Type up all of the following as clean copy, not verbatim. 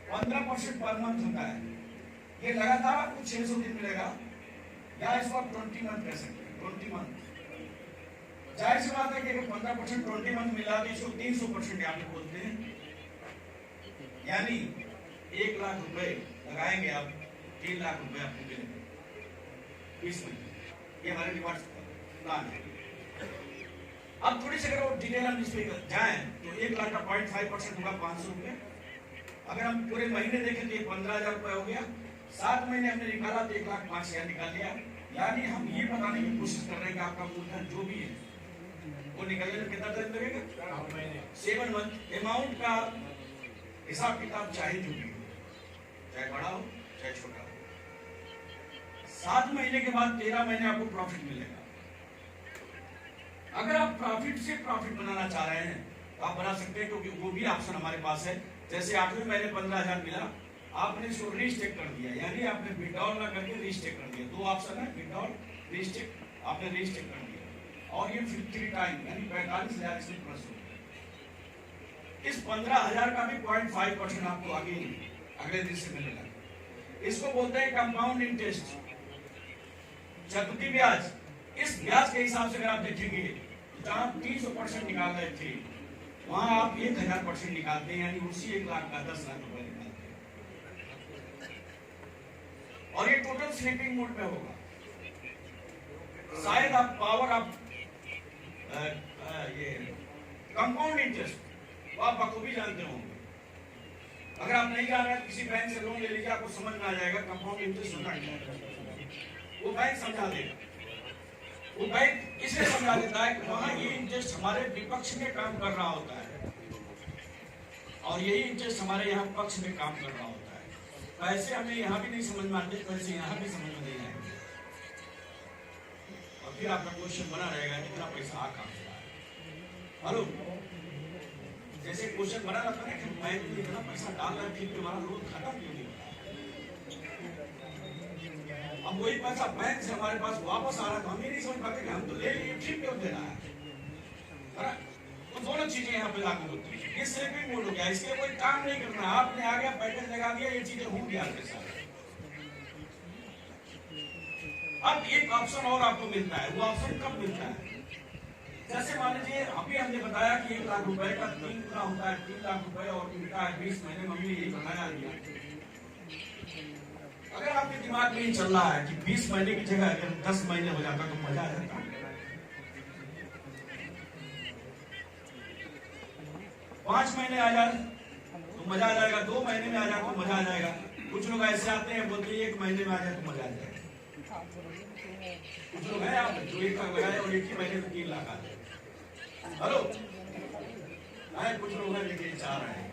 15% per month होता है। ये लगातार आपको 600 दिन मिलेगा, या इसको आप 20 मंथ कह सकते हैं, 20 मंथ। जाहिर सी बात है कि 15% 20 मंथ मिला तो इसको 300% यहाँ पे बोलते हैं, यानी 1 लाख रुपए लगाएंगे आप, 3 लाख रुपए आपको मिलेंगे इसमें। ये हमारे रिवार्ड प्लान है। अब थोड़ी सी अगर वो डिटेल हम इस पर जाएं तो 1 लाख का 0.5% होगा 500 रुपये। अगर हम पूरे महीने देखें तो ये 15,000 रुपये हो गया। 7 महीने हमने निकाला तो 1,05,000 निकाल लिया। यानी हम ये बताने की कोशिश कर रहे हैं कि आपका मूलधन जो भी है वो निकलने में कितना टाइम लगेगा? 7 मंथ। अमाउंट का हिसाब किताब चाहे जो भी हो, चाहे बड़ा हो चाहे छोटा हो, 7 महीने के बाद 13 महीने आपको प्रॉफिट मिलेगा। अगर आप प्रॉफिट से प्रॉफिट बनाना चाह रहे हैं तो आप बना सकते हैं, क्योंकि वो भी ऑप्शन हमारे पास है। जैसे 8वें महीने 15,000 मिला, आपने इसको रीस्टेक कर दिया, यानी आपने विड्रॉल ना करके रीस्टेक कर दिया। 2 ऑप्शन है, विड्रॉल, रीस्टेक। आपने रीस्टेक कर दिया और ये 53 टाइम यानी 45,000 इसमें प्लस हो गया। इस 15,000 का भी 0.5% आपको आगे अगले दिन से मिलेगा। इसको बोलते हैं कंपाउंड इंटरेस्ट, चक्रवृद्धि ब्याज। इस ब्याज के हिसाब से अगर आप देखेंगे, जहां 300% निकाल रहे थे वहां आप 1,000% निकालते हैं, यानी उसी 1 लाख का 10 लाख रुपए निकालते हैं। और ये टोटल स्लीपिंग मोड में होगा। शायद आप पावर ऑफ ये कंपाउंड इंटरेस्ट आप बखूबी जानते होंगे। अगर आप नहीं जान रहे किसी बैंक से लोन ले लीजिए, आपको समझ में आ जाएगा कंपाउंड इंटरेस्ट होता है। वो बैंक समझा देगा। वो बैंक इसलिए समझा देता है कि वहां ये इंटरेस्ट हमारे विपक्ष में काम कर रहा होता है और यही इंटरेस्ट हमारे यहाँ पक्ष में काम कर रहा होता है। पैसे हमें यहाँ भी नहीं समझ में आते, पैसे यहाँ भी समझ में नहीं आएंगे। और फिर आपका क्वेश्चन बना रहेगा कितना पैसा आ कहां से आया। हेलो, जैसे क्वेश्चन बना रहता है कि बैंक में इतना पैसा डाल रहा है, फिर हमारा लोन खत्म क्यों नहीं होता। अब वही पैसा बैंक से हमारे पास वापस आ रहा है तो हम ही नहीं समझ पाते कि हम तो ले लिए, फिर क्यों दे रहा है। तो दोनों चीजें यहाँ पे लागू होती है। ये स्लीपिंग मोड हो गया, इसके कोई काम नहीं करना, आपने आ गया पैकेज लगा दिया, ये चीजें हो गया आपके साथ। अब एक ऑप्शन और आपको मिलता है। वो ऑप्शन कब मिलता है? जैसे मान लीजिए अभी हमने बताया कि 1 लाख रुपए का 3 गुना होता है, 3 लाख रुपए और मिलता है 20 महीने। मम्मी यही बताया दिया। अगर आपके दिमाग में ये चल रहा है कि 20 महीने की जगह अगर 10 महीने हो जाता तो मजा आ जाता। 5 महीने आ जाए तो मजा आ जाएगा, 2 महीने में आ जाए तो मजा आ जाएगा। कुछ लोग ऐसे आते हैं बोलते हैं 1 महीने में आ जाए तो मजा आ जाएगा। कुछ लोग हैं आप जो 1 लाख लगाए और 1 ही महीने में 3 लाख आ जाए। हेलो, कुछ लोग हैं लेकिन चाह रहे हैं।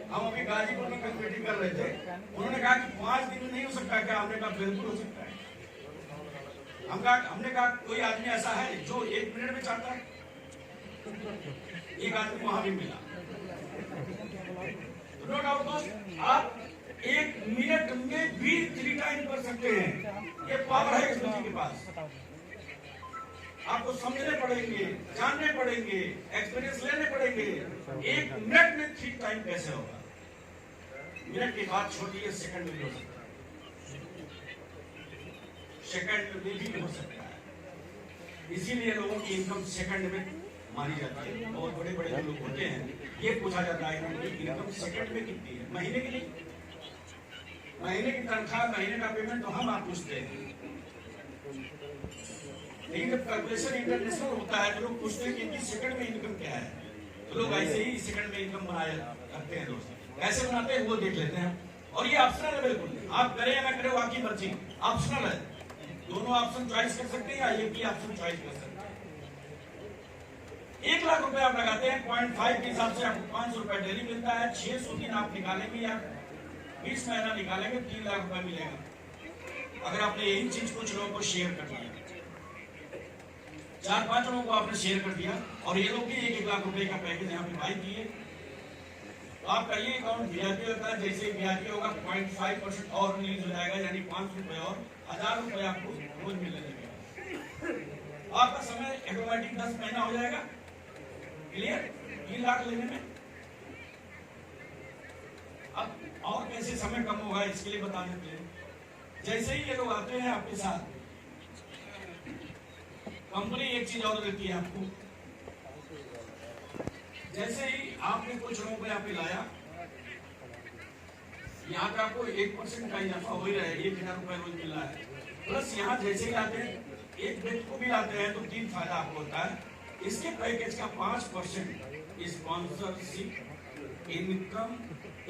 हम अभी गाजीपुर में कल मीटिंग कर रहे थे, उन्होंने कहा कि 5 दिन में नहीं हो सकता क्या? हमने कहा बिल्कुल हो सकता है। हमने कहा कोई आदमी ऐसा है जो 1 मिनट में चाहता है? एक आदमी वहां भी मिला। तो नो डाउट दोस्त, आप 1 मिनट में भी 3 टाइम कर सकते हैं। ये पावर है इस व्यक्ति के पास। आपको समझने पड़ेंगे, जानने पड़ेंगे, एक्सपीरियंस लेने पड़ेंगे। 1 मिनट में 3 टाइम कैसे होगा? मिनट की बात छोड़िए, सेकंड में भी हो सकता है, सेकंड में भी हो सकता है। इसीलिए लोगों की इनकम सेकंड में मानी जाती है। बहुत बड़े बड़े लोग होते हैं, ये पूछा जाता है कि उनकी इनकम सेकंड में कितनी है, महीने की नहीं। महीने की तनख्वाह, महीने का पेमेंट तो हम आप पूछते हैं, लेकिन जब कैलकुलेशन इंटरनेशनल होता है तो लोग पूछते हैं कि इनकी सेकंड में इनकम क्या है। तो लोग ऐसे ही सेकंड में इनकम बनाया करते हैं। दोस्त कैसे बनाते हैं वो देख लेते हैं। और ये ऑप्शनल है, बिल्कुल आप करें या ना करें आपकी मर्जी, ऑप्शनल है। दोनों ऑप्शन चॉइस कर सकते हैं या एक ही ऑप्शन चॉइस कर सकते हैं। 1 लाख रुपए आप लगाते हैं, 0.5 के हिसाब से आपको 500 रुपए डेली मिलता है। 600 दिन आप निकालेंगे या 20 महीना निकालेंगे, 3 लाख रुपए मिलेगा। अगर आपने यही चीज कुछ लोगों को शेयर कर दिया, 4-5 लोगों को आपने शेयर कर दिया और ये लोग भी 1-1 लाख रुपए का पैकेज यहाँ पे बाई किए, तो आपका ये अकाउंट वीआईपी होता है। जैसे वीआईपी होगा 0.5% और रिलीज हो जाएगा, यानी 500 रुपए और 1000 रुपए आपको रोज मिलने लगेगा। आपका समय ऑटोमेटिक 10 महीना हो जाएगा। क्लियर? 3 लाख लेने में अब और कैसे समय कम होगा इसके लिए बता देते हैं। जैसे ही ये लोग आते हैं आपके साथ, कंपनी एक चीज और देती है आपको। जैसे ही आपने कुछ लोगों को यहाँ पे लाया, यहाँ पे आपको 1% का इजाफा हो ही रहा है, 1000 रुपए रोज मिल रहा है। प्लस यहाँ जैसे ही आते हैं, एक व्यक्ति को भी लाते हैं तो 3 फायदा आपको होता है। इसके पैकेज का 5% स्पॉन्सरशिप इनकम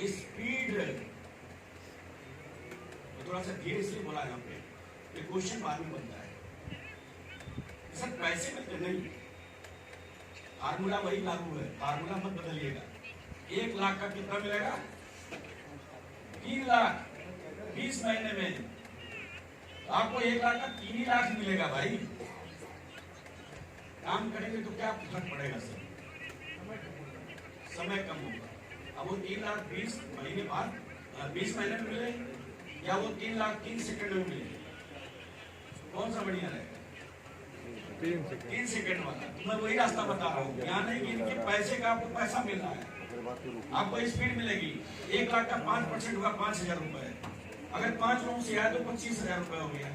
स्पीड। थोड़ा सा धीरे इसलिए बोला यहाँ पे, ये क्वेश्चन बाद में बनता है। सर पैसे मिलते नहीं, फार्मूला वही लागू है, फार्मूला मत बदलिएगा। 1 लाख का कितना मिलेगा? 3 लाख 20 महीने में आपको 1 लाख का 3 ही लाख मिलेगा भाई। काम करेंगे तो क्या फर्क पड़ेगा सर? समय कम होगा। अब वो 3 लाख 20 महीने बाद 20 महीने में मिले, या वो 3 लाख 3 सेकंड में मिले, कौन सा बढ़िया रहेगा? 3 सेकंड वाला। तो मैं वही रास्ता बता रहा हूँ। यहाँ नहीं कि इनके पैसे का आपको पैसा मिल रहा है, आपको स्पीड मिलेगी। 1 लाख का 5% होगा 5000 रुपए। अगर 5 लोगों से आया तो 25000 रुपए हो गया।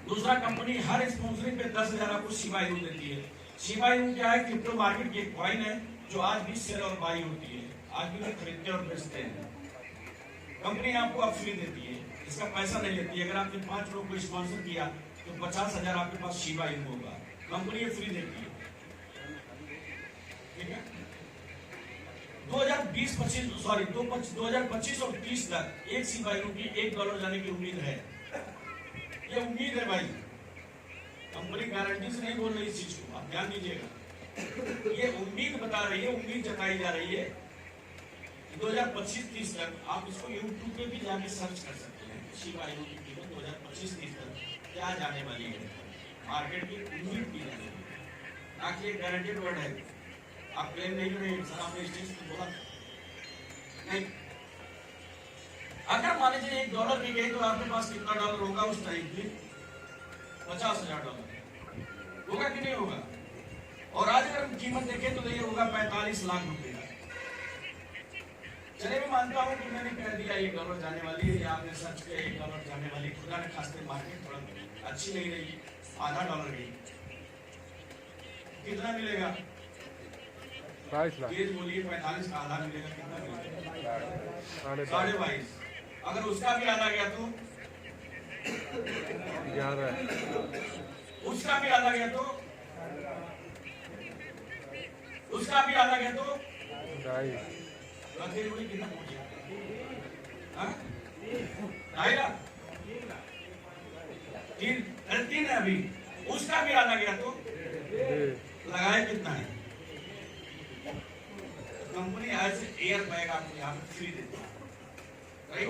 दूसरा, कंपनी हर स्पॉन्सरिंग पे 10,000 आपको शिबा इनू देती है। शिबा इनू क्या है? क्रिप्टो मार्केट की एक कॉइन है जो आज भी सेल और बाई होती है, आज भी लोग खरीदते और बेचते हैं। कंपनी आपको अब फ्री देती है, इसका पैसा नहीं लेती है। अगर आपने 5 लोगों को स्पॉन्सर किया तो 50,000 आपके पास शिबा इनू होगा। कंपनी ये फ्री देती है, ठीक है। 2025 और 30 तक एक शिबा इनू की $1 जाने की उम्मीद है। ये उम्मीद है भाई, कंपनी गारंटी से नहीं बोल रही इस चीज को, आप ध्यान दीजिएगा। ये उम्मीद बता रही है, उम्मीद जताई जा रही है। 2025-30 तक आप इसको यूट्यूब पे भी जाके सर्च कर सकते हैं। शिबा इनू की कीमत 2025-30 तक क्या जाने वाली है, मार्केट की उम्मीद की जाने वाली है, ताकि एक गारंटेड वर्ड है। आप क्लेम नहीं करेंगे सर, आपने स्टेज पे बोला नहीं। अगर मान लीजिए $1 की गई तो आपके पास कितना डॉलर होगा उस टाइम पे? $50,000 होगा कि नहीं होगा? और आज अगर हम कीमत देखें तो ये होगा 45 लाख रुपए का। चलिए मैं मानता हूं कि मैंने कह दिया $1 जाने वाली है, या आपने सर्च किया $1 जाने वाली, खुदा ने खास्ते मार्केट थोड़ा अच्छी नहीं रही, $0.5 गई, कितना मिलेगा? 22 लाख। ये बोलिए 45 का आधा मिलेगा, कितना मिलेगा? 22.5। अगर उसका भी आधा गया तो 11, उसका भी आधा गया तो उसका भी आधा गया तो 2.5 कितना पहुंचे? 2.5 लाख। 3 है अभी, उसका भी आधा गया तो लगाए कितना है? कंपनी आज एयर बैग आपको यहाँ पे फ्री देती है, राइट?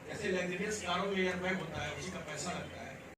जैसे लग्जरियस कारों में एयर बैग होता है, उसी का पैसा लगता है।